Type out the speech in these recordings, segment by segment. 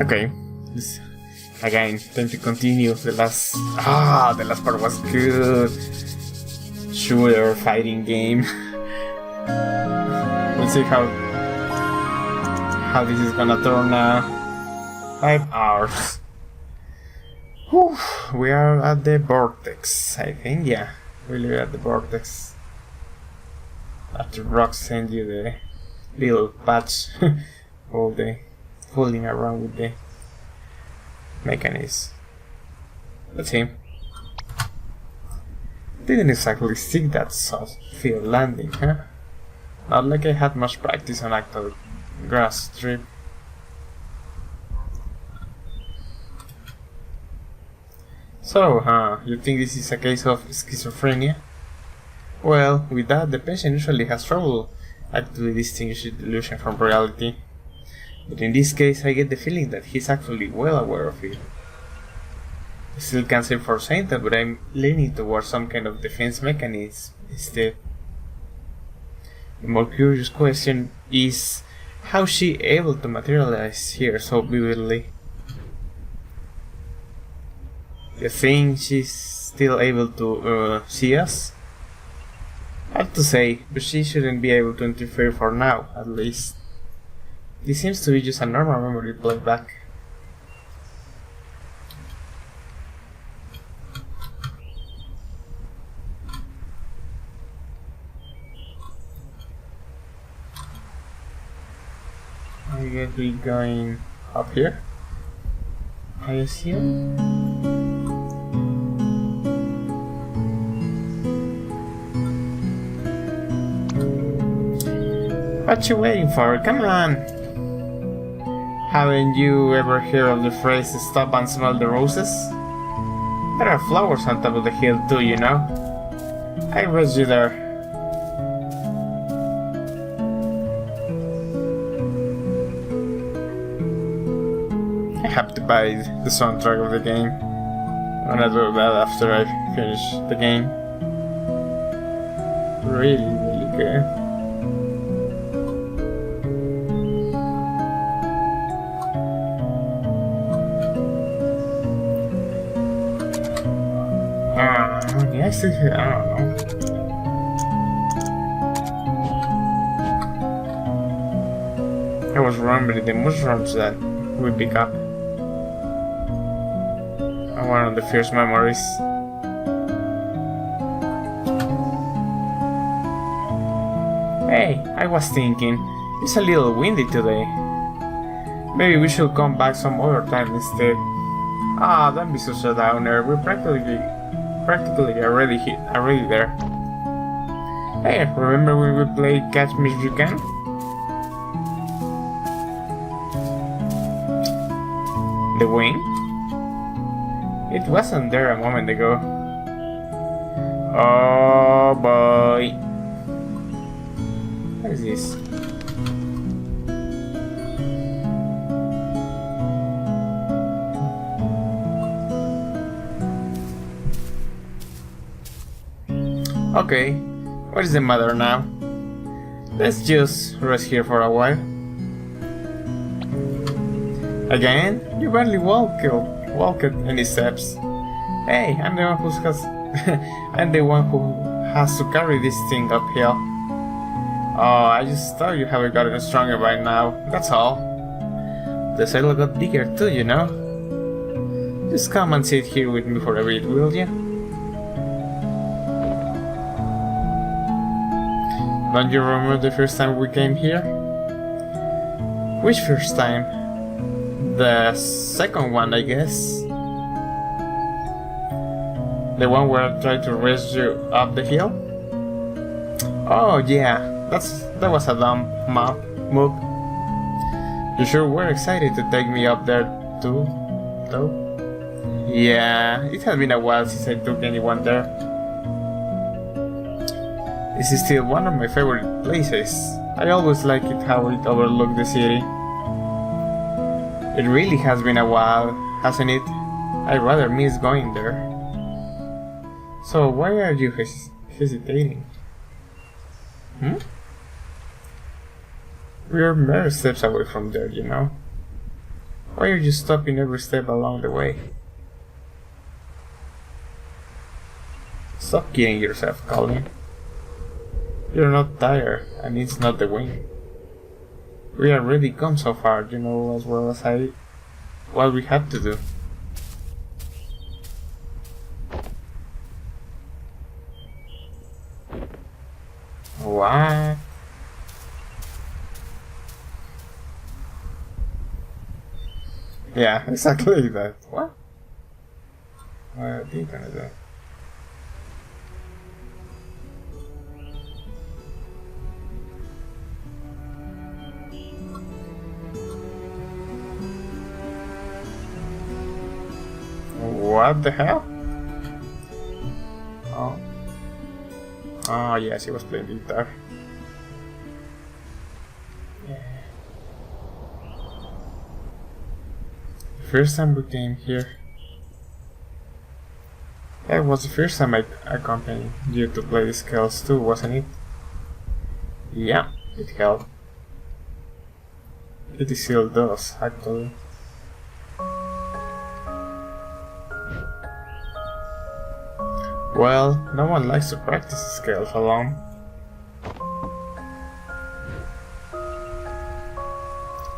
Okay. Again, time to continue. The last part was good. Shooter fighting game. Let's see how this is gonna turn out. 5 hours. Whew, we are at the vortex, I think. Yeah, we're at the vortex. After Rock send you the little patch, all the fooling around with the mechanism. Let's see. Didn't exactly stick that soft field landing, huh? Not like I had much practice on actual grass strip. So, you think this is a case of schizophrenia? Well, with that, the patient usually has trouble actually distinguishing delusion from reality. But in this case, I get the feeling that he's actually well aware of it. I still can't say for certain, but I'm leaning towards some kind of defense mechanism instead. The more curious question is, how is she able to materialize here so vividly? You think she's still able to see us? Hard to say, but she shouldn't be able to interfere for now, at least. This seems to be just a normal memory playback. I guess we're going up here. I assume. What you waiting for? Come on! Haven't you ever heard of the phrase "stop and smell the roses"? There are flowers on top of the hill too, you know. I raised you there. I have to buy the soundtrack of the game. I'm gonna do that after I finish the game. Really good. I don't know. I was remembering the mushrooms that we pick up. One of the first memories. Hey, I was thinking, it's a little windy today. Maybe we should come back some other time instead. Don't be such a downer. We're practically already there. Hey, remember when we played Catch Me If You Can? The wing? It wasn't there a moment ago. Oh boy. What is this? Okay, what is the matter now? Let's just rest here for a while. Again? You barely walked any steps. Hey, I'm the one who has to carry this thing uphill. Oh, I just thought you haven't gotten stronger by now. That's all. The saddle got bigger too, you know. Just come and sit here with me for a bit, will you? Don't you remember the first time we came here? Which first time? The second one, I guess. The one where I tried to raise you up the hill? Oh yeah, that was a dumb move. You sure were excited to take me up there too, though? Yeah, it has been a while since I took anyone there. This is still one of my favorite places. I always like it how it overlooks the city. It really has been a while, hasn't it? I rather miss going there. So why are you hesitating? We're mere steps away from there, you know. Why are you stopping every step along the way? Stop kidding yourself, Colin. You're not tired, and it's not the wind. We already come so far, you know as well as I what we had to do. What? Yeah, exactly that. What? What are they gonna do? What the hell? Oh. Oh yes, he was playing guitar. Yeah. The first time we came here. That was the first time I accompanied you to play the scales too, wasn't it? Yeah, it helped. It still does, actually. Well, no one likes to practice the scales alone.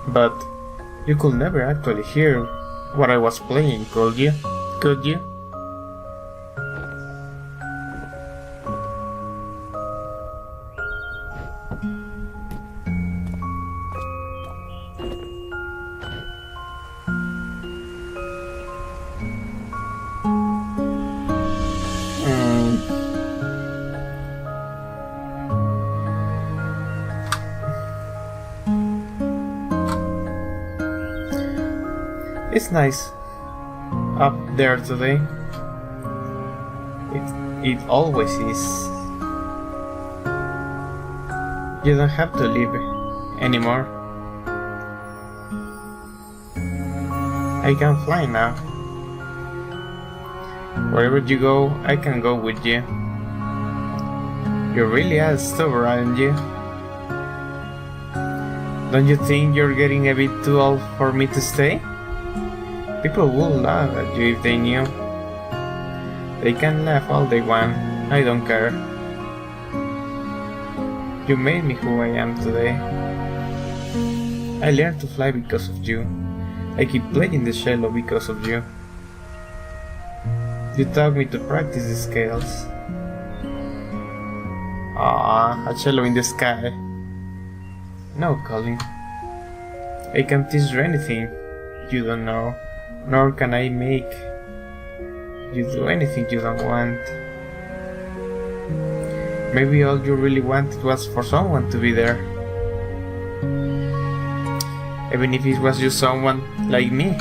But you could never actually hear what I was playing, could you? Could you? It's nice up there today. It always is. You don't have to leave anymore. I can fly now. Wherever you go, I can go with you. You really are stubborn, aren't you? Don't you think you're getting a bit too old for me to stay? People would laugh at you if they knew. They can laugh all they want, I don't care. You made me who I am today. I learned to fly because of you. I keep playing the cello because of you. You taught me to practice the scales. Ah, a cello in the sky. No, Colin. I can't teach you anything you don't know. Nor can I make you do anything you don't want. Maybe all you really wanted was for someone to be there. Even if it was just someone like me.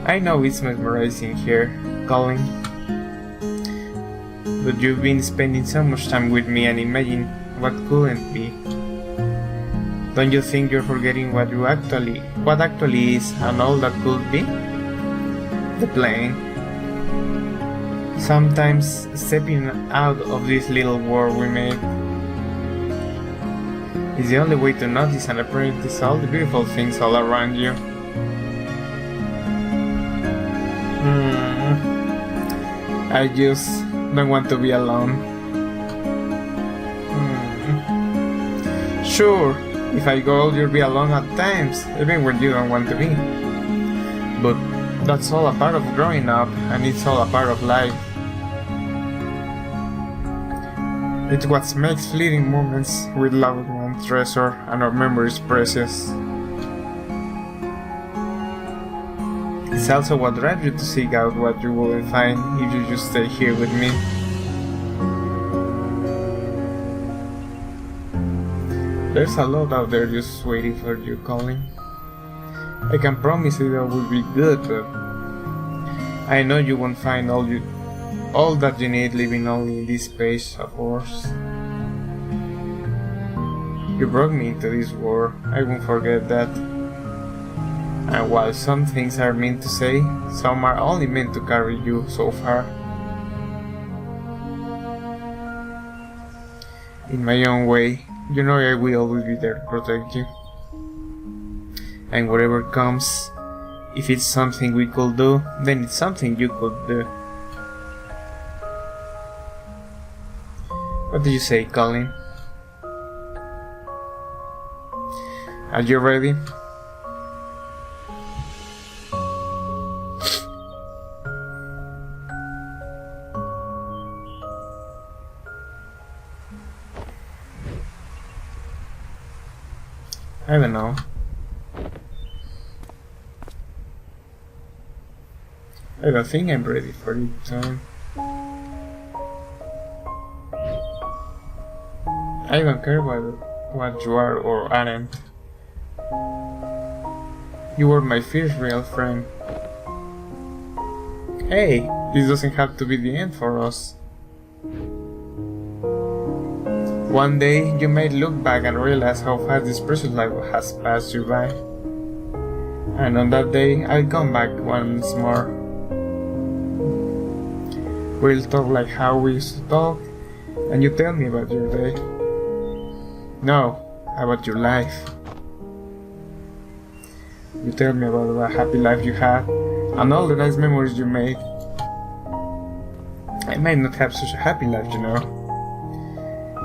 I know it's mesmerizing here, Colin. But you've been spending so much time with me, and imagine what couldn't be. Don't you think you're forgetting what actually is and all that could be? The plane. Sometimes stepping out of this little world we made is the only way to notice and appreciate all the beautiful things all around you. I just don't want to be alone. Sure, if I go, you'll be alone at times, even when you don't want to be. But that's all a part of growing up, and it's all a part of life. It's what makes fleeting moments with loved ones treasure and our memories precious. It's also what drives you to seek out what you wouldn't find if you just stay here with me. There's a lot out there just waiting for you, Colin. I can promise you that will be good, but I know you won't find all that you need living only in this space of ours. You brought me into this world, I won't forget that. And while some things are meant to say, some are only meant to carry you so far. In my own way, You know I will always be there to protect you. And whatever comes, if it's something we could do, then it's something you could do. What do you say, Colin? Are you ready? I don't know. I don't think I'm ready for it, so I don't care what you are or aren't. You were my first real friend. Hey, this doesn't have to be the end for us. One day, you may look back and realize how fast this precious life has passed you by. And on that day, I'll come back once more. We'll talk like how we used to talk, and you tell me about your day. No, about your life. You tell me about what happy life you had, and all the nice memories you made. I might not have such a happy life, you know.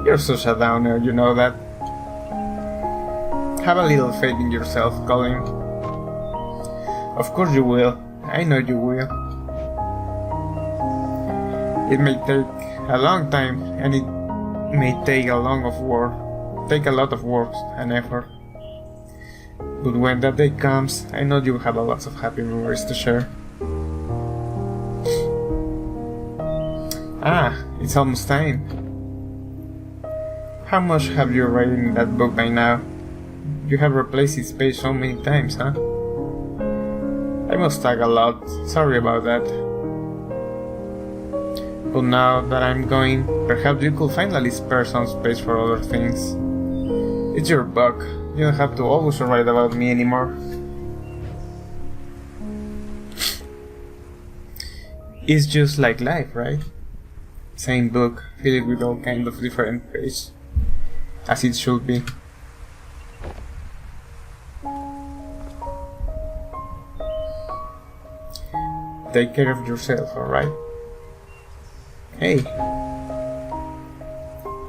You're such a downer, you know that. Have a little faith in yourself, Colin. Of course you will. I know you will. It may take a long time, and it may take a lot of work and effort. But when that day comes, I know you'll have a lot of happy memories to share. Ah, it's almost time. How much have you read in that book by now? You have replaced its page so many times, huh? I must talk a lot, sorry about that. But now that I'm going, perhaps you could finally spare some space for other things. It's your book, you don't have to always write about me anymore. It's just like life, right? Same book, filled with all kinds of different pages. As it should be. Take care of yourself, alright? Hey,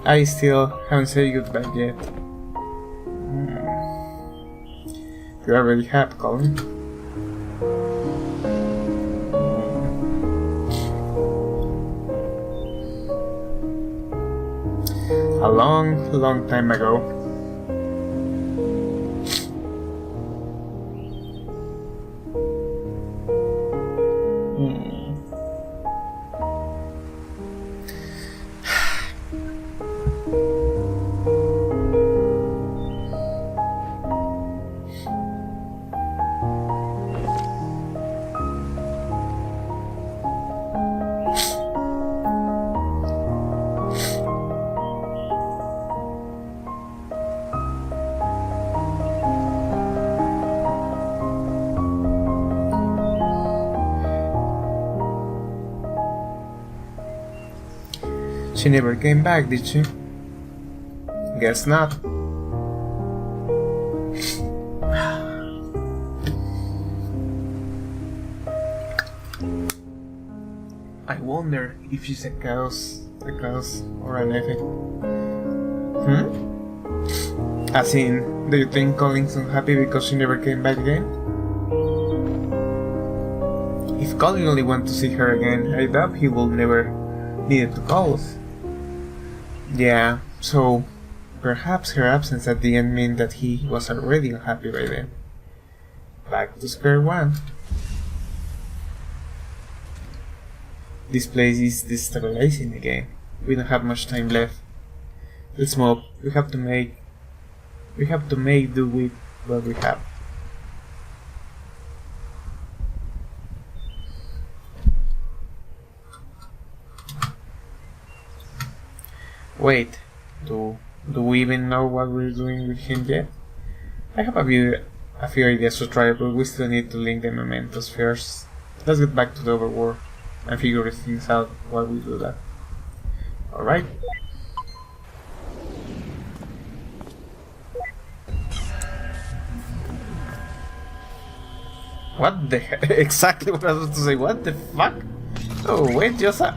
I still haven't said goodbye yet. You already have, Colin. A long, long time ago. She never came back, did she? Guess not. I wonder if she's a cause or anything. As in, do you think Colin's unhappy because she never came back again? If Colin only wants to see her again, I doubt he will never need to call us. Yeah, so perhaps her absence at the end meant that he was already unhappy by then. Back to square one. This place is destabilizing again. We don't have much time left. Let's move. We have to make do with what we have. Wait, do we even know what we're doing with him yet? I have a few ideas to try, but we still need to link the mementos first. Let's get back to the overworld and figure things out while we do that. Alright? What the heck? Exactly what I was about to say. What the fuck? Oh, wait, just a...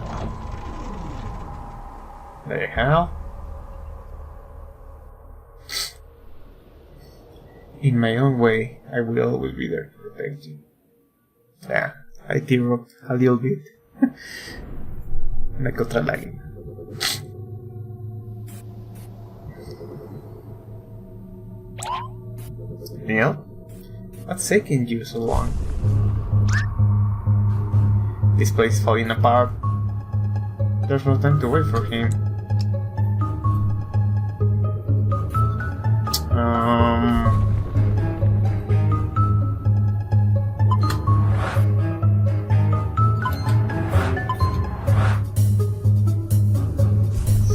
The hell? In my own way, I will always be there to protect you. Yeah, I tear up a little bit. Like otra lágrima. Neil? What's taking you so long? This place is falling apart. There's no time to wait for him.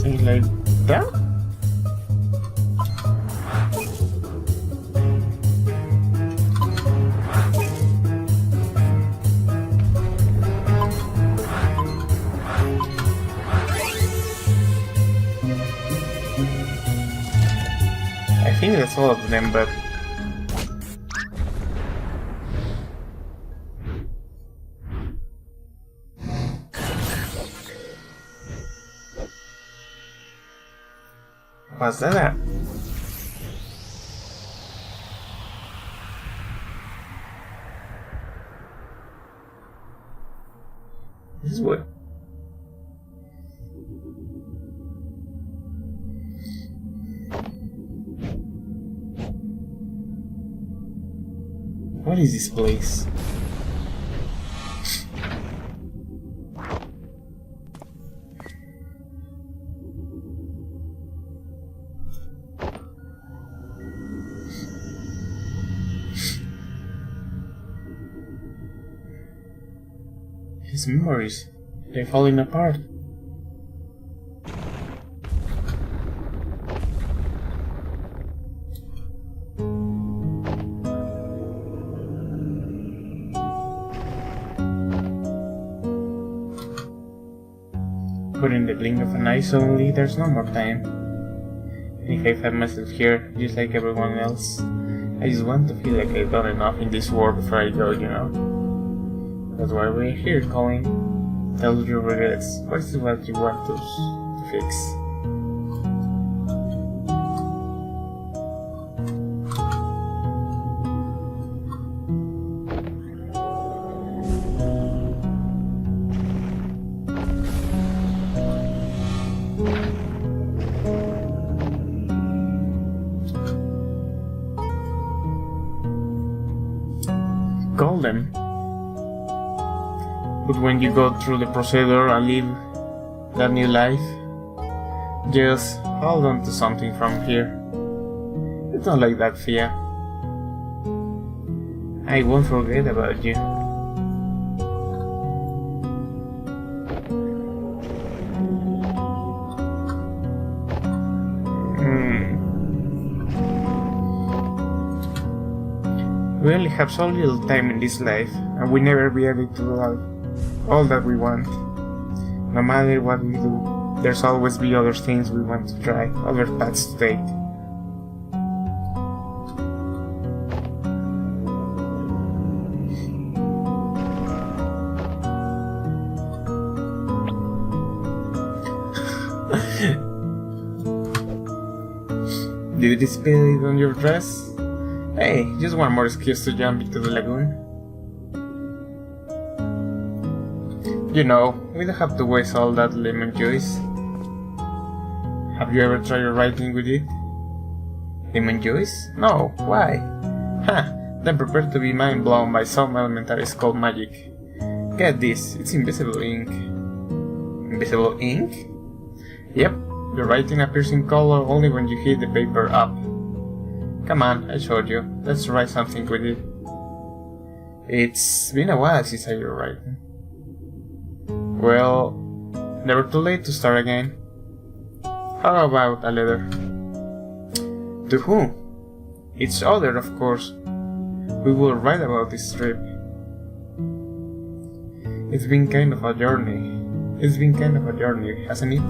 Things like that? I think that's all of them, but... What's that? This is what... What is this place? His memories, they're falling apart. But in the blink of an eye, suddenly there's no more time. And if I find myself here, just like everyone else, I just want to feel like I've done enough in this world before I go, you know? That's why we're here, Colin. Tell your regrets. What is what you want us to fix? Call them. But when you go through the procedure and live that new life, just hold on to something from here. It's not like that, Fia. I won't forget about you. We only have so little time in this life, and we never be able to do all that we want. No matter what we do, there's always be other things we want to try, other paths to take. Did you spill it on your dress? Hey, just one more excuse to jump into the lagoon. You know, we don't have to waste all that lemon juice. Have you ever tried writing with it? Lemon juice? No, why? Huh, then prepare to be mind blown by some elementary school magic. Get this, it's invisible ink. Invisible ink? Yep, your writing appears in color only when you heat the paper up. Come on, I showed you. Let's write something with it. It's been a while since I was writing. Well, never too late to start again. How about a letter? To whom? Each other, of course. We will write about this trip. It's been kind of a journey. Hasn't it?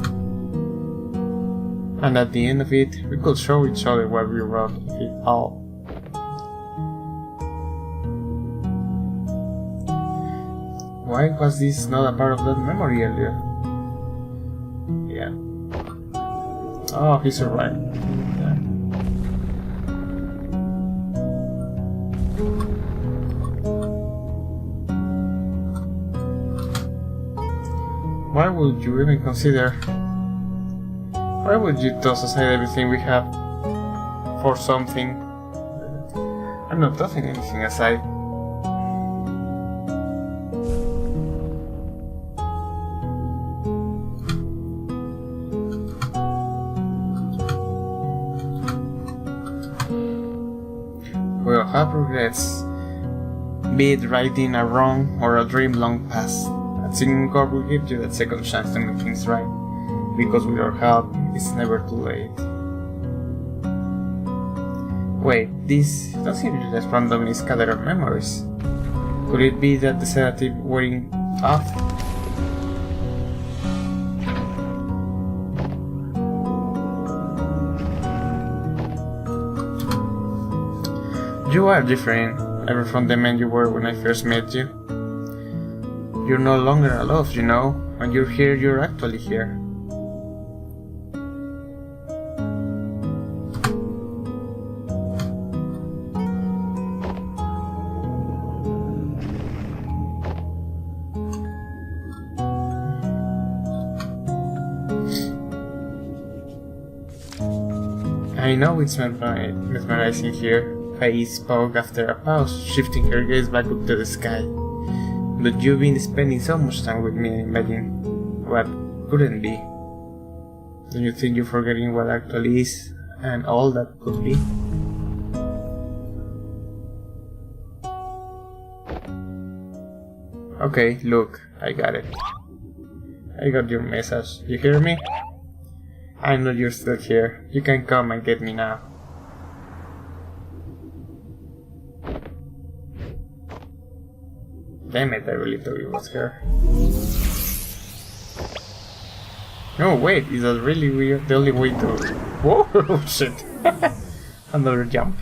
And at the end of it, we could show each other what we wrote of it all. Why was this not a part of that memory earlier? Yeah. Oh, he survived. Yeah. Why would you even consider? Why would you toss aside everything we have for something? I'm not tossing anything aside. We'll have regrets, be it righting a wrong or a dream long past. A singing chord will give you that second chance to make things right, because with our help, it's never too late. Wait, these don't seem to just randomly scattered memories. Could it be that the sedative wearing off? You are different, ever from the man you were when I first met you. You're no longer alone, you know. When you're here, you're actually here. I know it's mesmerizing here, Faye spoke after a pause, shifting her gaze back up to the sky. But you've been spending so much time with me, I imagine what couldn't be. Don't you think you're forgetting what actually is, and all that could be? Okay, look, I got it. I got your message. You hear me? I know you're still here. You can come and get me now. Damn it, I really thought it was her. No, wait, is that really weird? The only way to... Whoa, shit. Another jump.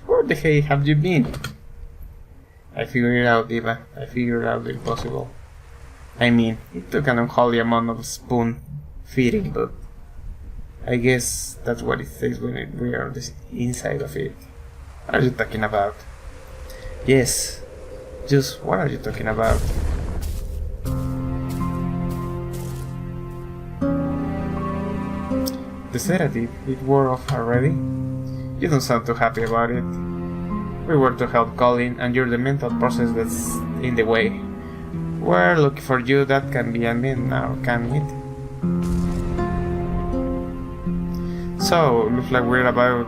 Where the hell have you been? I figured it out, Eva. I figured out the impossible. I mean, it took an unholy amount of spoon feeding, but I guess that's what it takes when we are on the inside of it. What are you talking about? Yes, just what are you talking about? The sedative, it wore off already? You don't sound too happy about it. We were to help Colin, and you're the mental process that's in the way. We're looking for you, that can be admitted now, can it? So, looks like we're about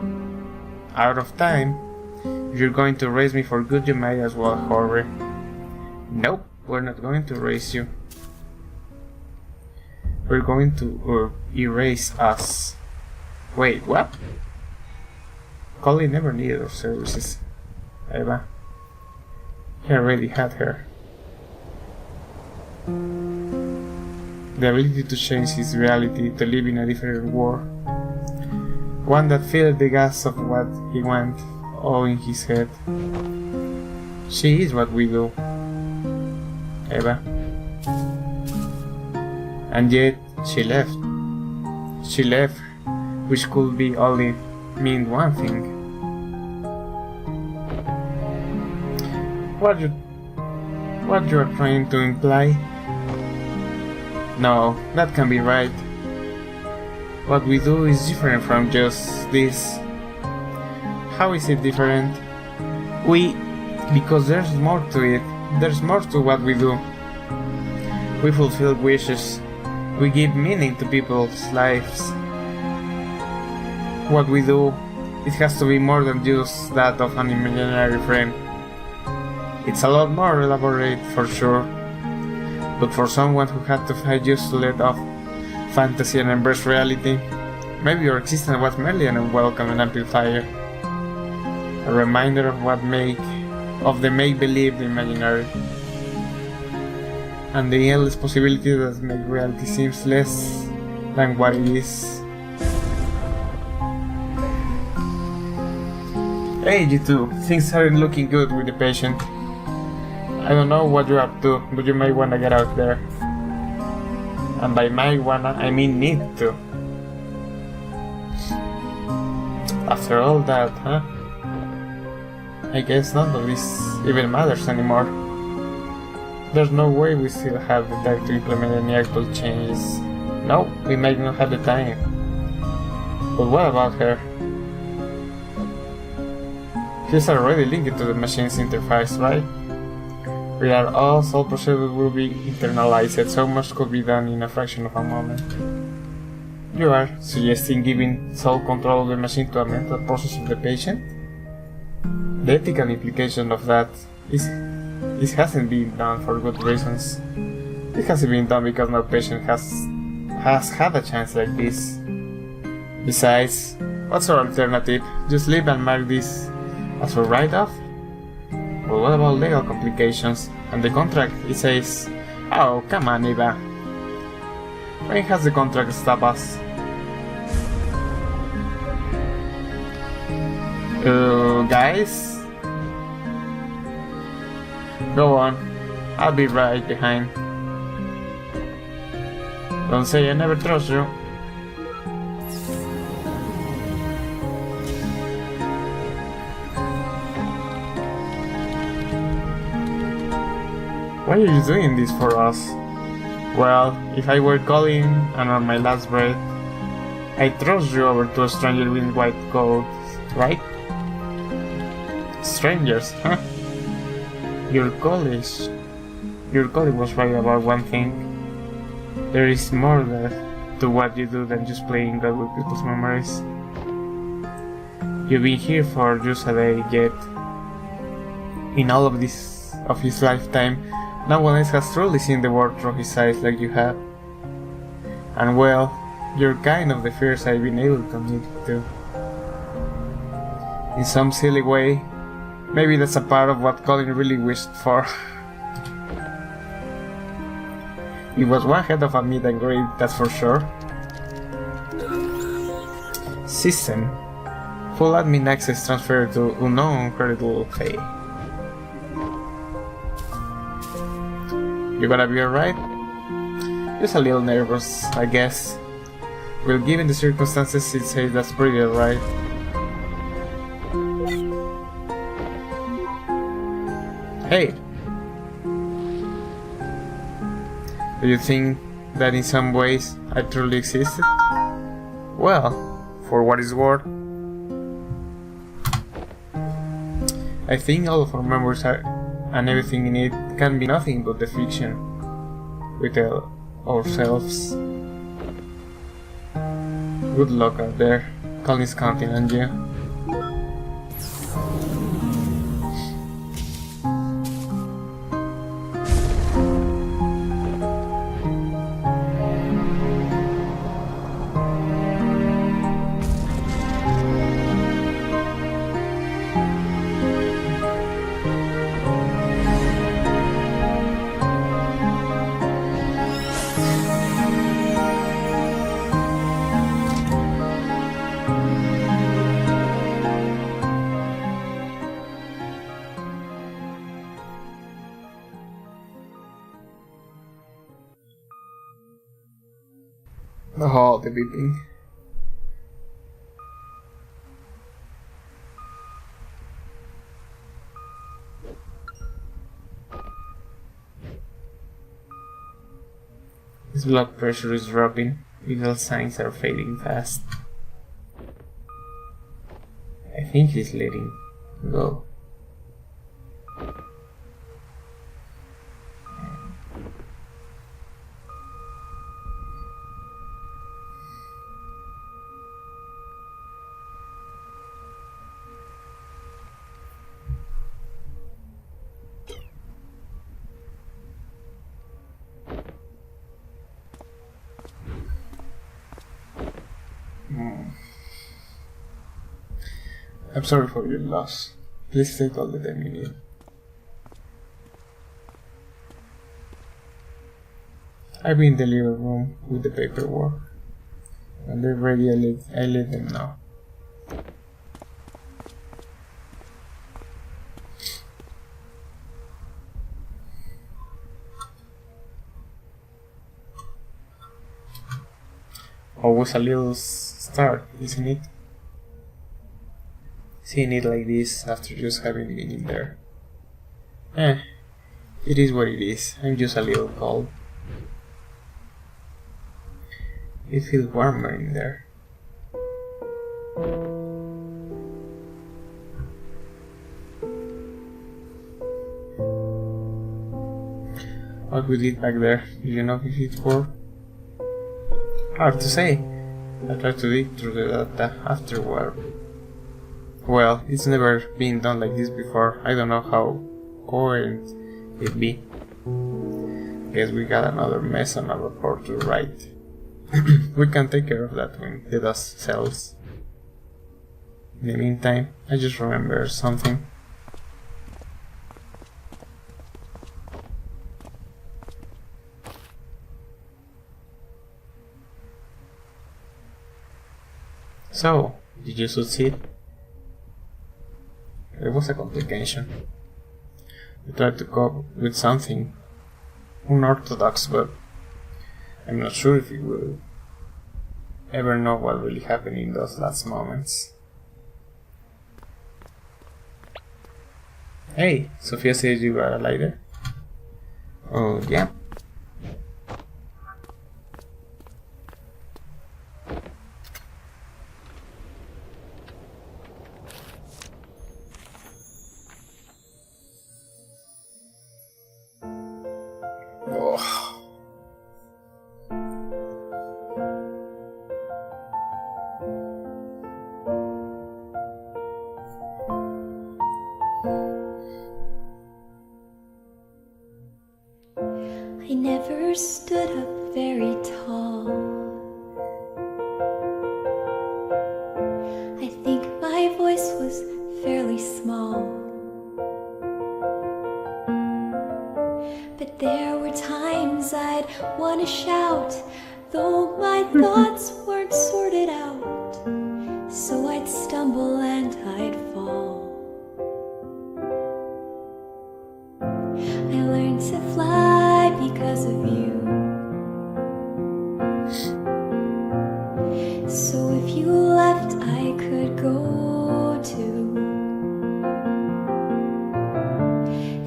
out of time. If you're going to raise me for good, you might as well hurry. Nope, we're not going to raise you. We're going to erase us. Wait, what? Colin never needed our services. Eva. He already had her. The ability to change his reality, to live in a different world. One that filled the gas of what he wants, all in his head. She is what we do, Eva. And yet, she left. She left, which could be only mean one thing. What you are trying to imply? No, that can't be right. What we do is different from just this. How is it different? Because there's more to it. There's more to what we do. We fulfill wishes. We give meaning to people's lives. What we do, it has to be more than just that of an imaginary friend. It's a lot more elaborate for sure. But for someone who had to fight just to let off fantasy and embrace reality, maybe your existence was merely an unwelcome and amplifier. A reminder of the make-believe, the imaginary. and the endless possibilities that make reality seems less than what it is. Hey, you two, things aren't looking good with the patient. I don't know what you're up to, but you might wanna get out there. And by might wanna, I mean need to. After all that, huh? I guess none of this even matters anymore. There's no way we still have the time to implement any actual changes. No, we might not have the time. But what about her? She's already linked to the machine's interface, right? Without us, all procedures will be internalized, so much could be done in a fraction of a moment. You are suggesting giving sole control of the machine to a mental process of the patient? The ethical implication of that is it hasn't been done for good reasons. It hasn't been done because no patient has had a chance like this. Besides, what's our alternative? Just leave and mark this as a write-off? Well, what about legal complications? And the contract, it says... Oh, come on, Eva. When has the contract stopped us? Guys? Go on. I'll be right behind. Don't say I never trust you. Why are you doing this for us? Well, if I were Colin and on my last breath, I'd trust you over to a stranger in white coat, right? Strangers, huh? Your colleague was right about one thing. There is more there to what you do than just playing God with people's memories. You've been here for just a day, yet in all of his lifetime, no one else has truly seen the world through his eyes like you have. And well, you're kind of the first I've been able to meet to. In some silly way, maybe that's a part of what Colin really wished for. It was one head of a meet and greet, that's for sure. System. Full admin access transferred to unknown credible Faye. You gonna be alright? Just a little nervous, I guess. Well, given the circumstances, I'd say that's pretty alright. Hey! Do you think that in some ways I truly existed? Well, for what it's worth, I think all of our memories and everything in it can be nothing but the fiction we tell ourselves. Good luck out there. Colin's counting on you. Oh, the beeping. His blood pressure is dropping. Vital signs are fading fast. I think he's letting go. I'm sorry for your loss. Please take all the time you need. I'll be in the living room with the paperwork. When they're ready, I let them know. Always a little start, isn't it? Seeing it like this after just having been in there. It is what it is. I'm just a little cold. It feels warmer in there. What we did back there, do you know if it worked? Hard to say. I tried to dig through the data afterward. Well, it's never been done like this before. I don't know how coherent it be. Guess we got another mess on our report to write. We can take care of that when the dust settles. In the meantime, I just remember something. So, did you succeed? There was a complication. We tried to cope with something unorthodox, but I'm not sure if we will ever know what really happened in those last moments. Hey, Sophia says you got a lighter? Oh, yeah. Oh. I never stood up very tall. I think my voice was fairly small. But there were times I'd want to shout, though my thoughts weren't sorted out. So I'd stumble and I'd fall. I learned to fly because of you. So if you left, I could go too.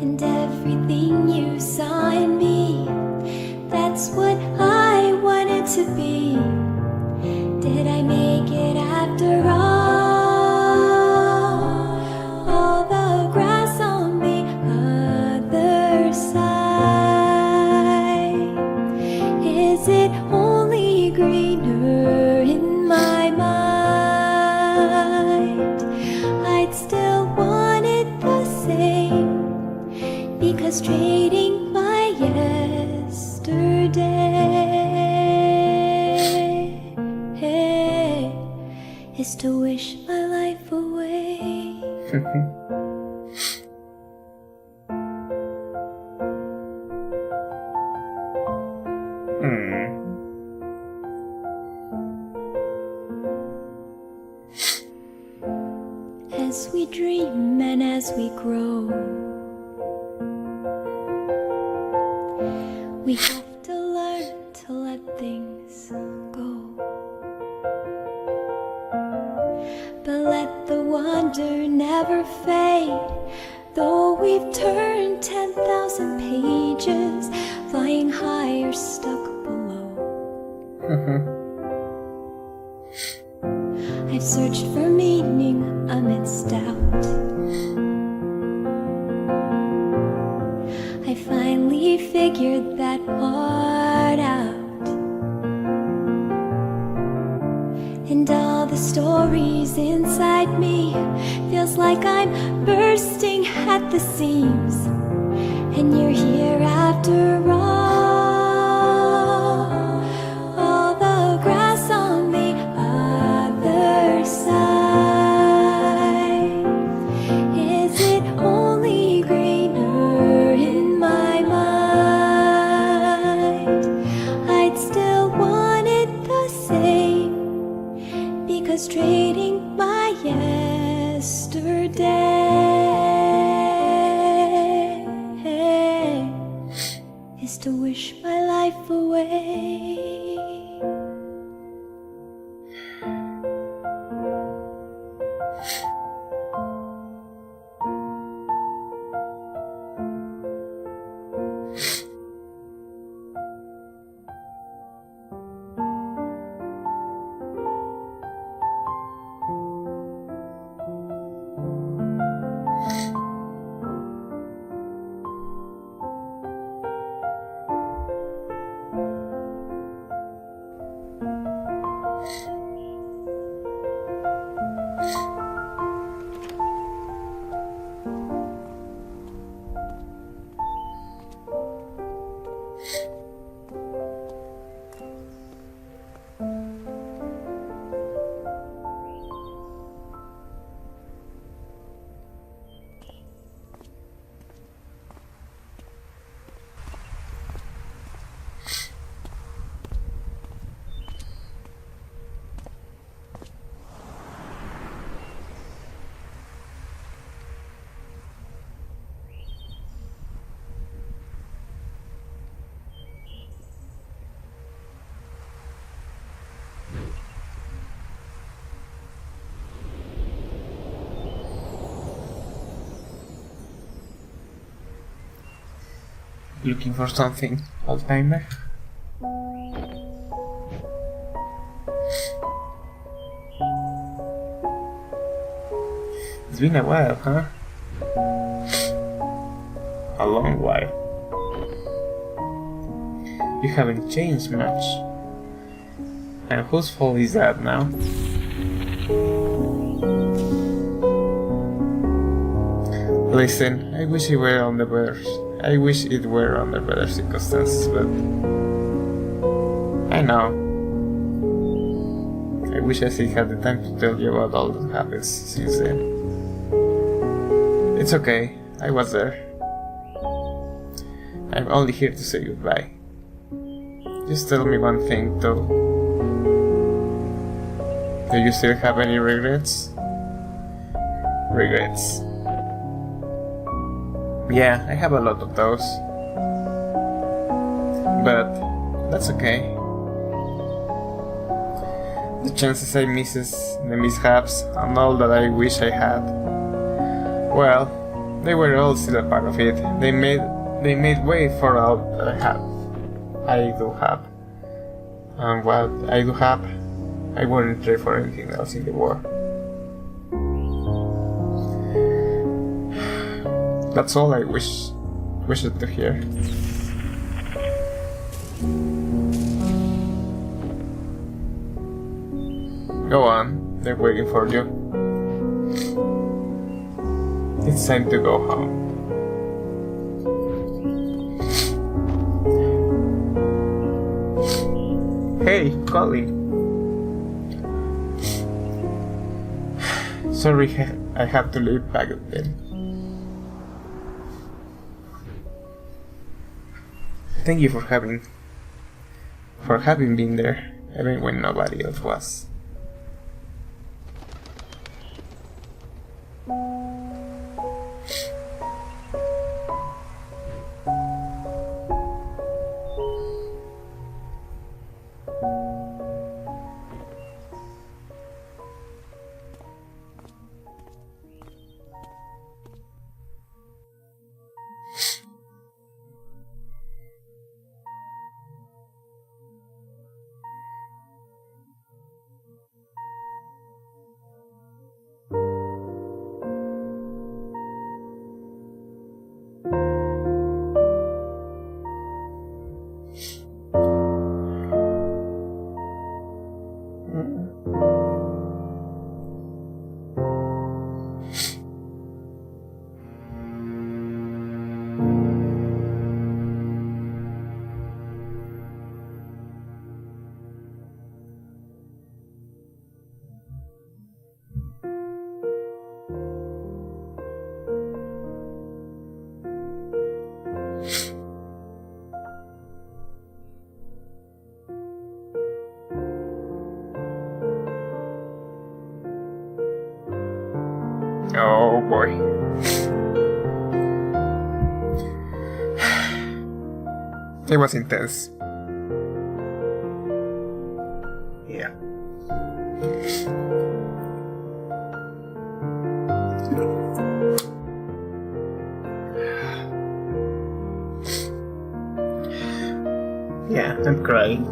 And everything you saw in me, that's what I wanted to be. Did I make it after all? All the grass on the other side, is it only greener in my mind? I'd still want it the same, because trading my yesterday is to wish my life away. As we dream and as we grow, we have to learn to let things go. But let the wonder never fade, though we've turned 10,000 pages, flying high or stuck below. I've searched for meaning amidst doubt. I finally figured that part out. And all the stories inside me feels like I'm bursting at the seams. And you're here after all. All the grass on the other side, is it only greener in my mind? day is to wish my life away. Looking for something, old timer? It's been a while, huh? A long while. You haven't changed much. And whose fault is that now? Listen, I wish it were on the better. I wish it were under better circumstances, but I know. I wish I still had the time to tell you about all that happens since then. It's okay, I was there. I'm only here to say goodbye. Just tell me one thing though. Do you still have any regrets? Regrets. Yeah, I have a lot of those. But that's okay. The chances I misses, the mishaps, and all that I wish I had, well, they were all still a part of it. They made way for all that I do have. And what I do have, I wouldn't trade for anything else in the world. That's all I wished to hear. Go on, they're waiting for you. It's time to go home. Hey, Colin. Sorry, I have to leave back then. Thank you for having been there, even when nobody else was. Oh boy. It was intense. Yeah. Yeah, I'm crying.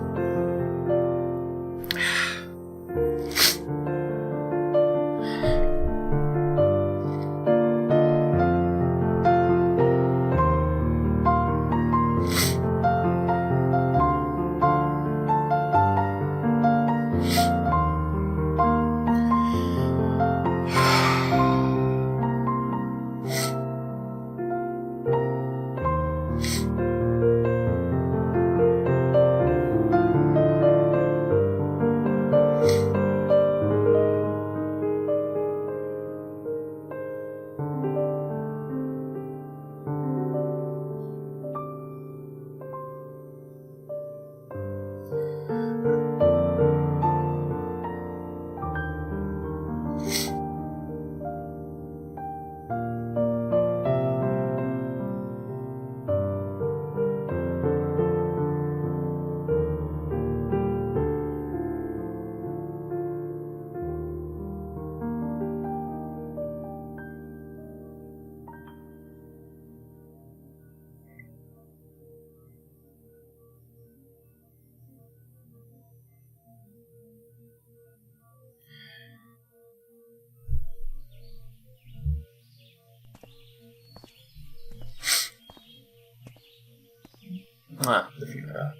Ah, the funeral.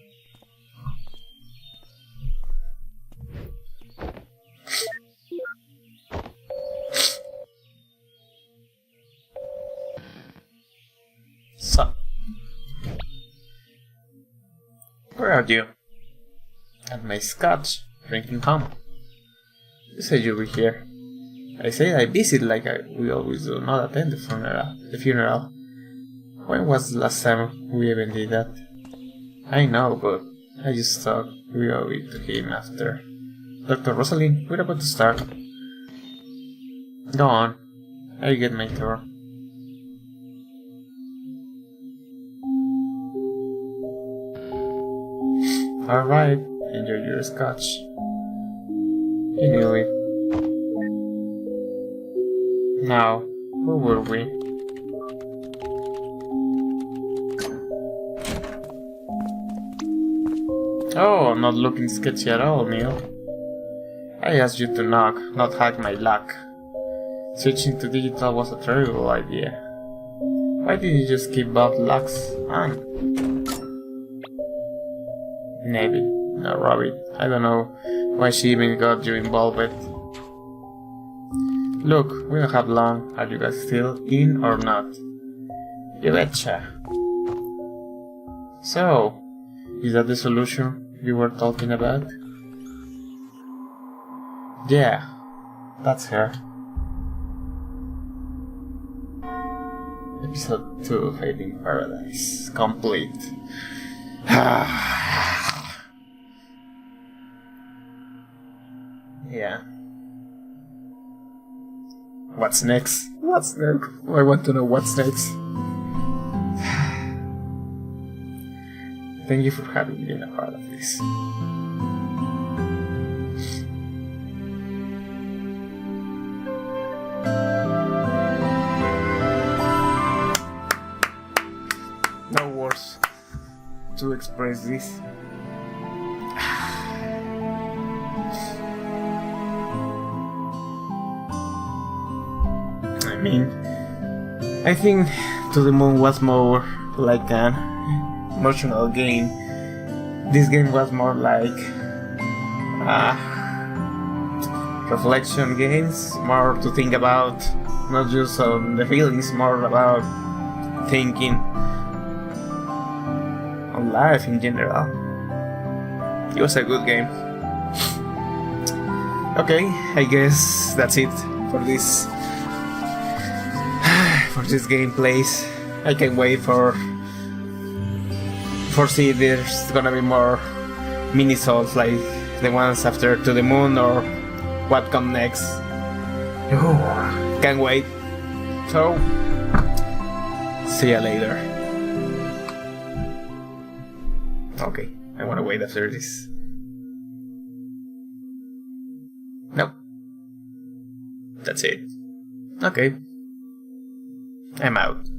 So, where are you? At my scotch, drinking home. You said you were here. I say I visit like we always do, not attend the funeral. When was the last time we even did that? I know, but I just thought we owe it to him after. Dr. Rosalind, we're about to start. Go on. I get my turn. Alright, enjoy your scotch. You knew it. Now, where were we? Oh, not looking sketchy at all, Neil. I asked you to knock, not hack my luck. Switching to digital was a terrible idea. Why didn't you just keep both locks on? Maybe. No, Robbie. I don't know why she even got you involved with. Look, we don't have long. Are you guys still in or not? You betcha. So, is that the solution you were talking about? Yeah, that's her. Episode 2, Fading Paradise. Complete. Yeah. What's next? What's next? I want to know what's next. Thank you for having been a part of this. No words to express this. I mean, I think To the Moon was more like an emotional game. This game was more like reflection games, more to think about, not just on the feelings, more about thinking on life in general. It was a good game. Okay, I guess that's it for this gameplays. I can't wait for see if there's gonna be more mini-souls like the ones after To the Moon or what come next. Oh. Can't wait. So, see ya later. Okay, I wanna wait after this. Nope. That's it. Okay. I'm out.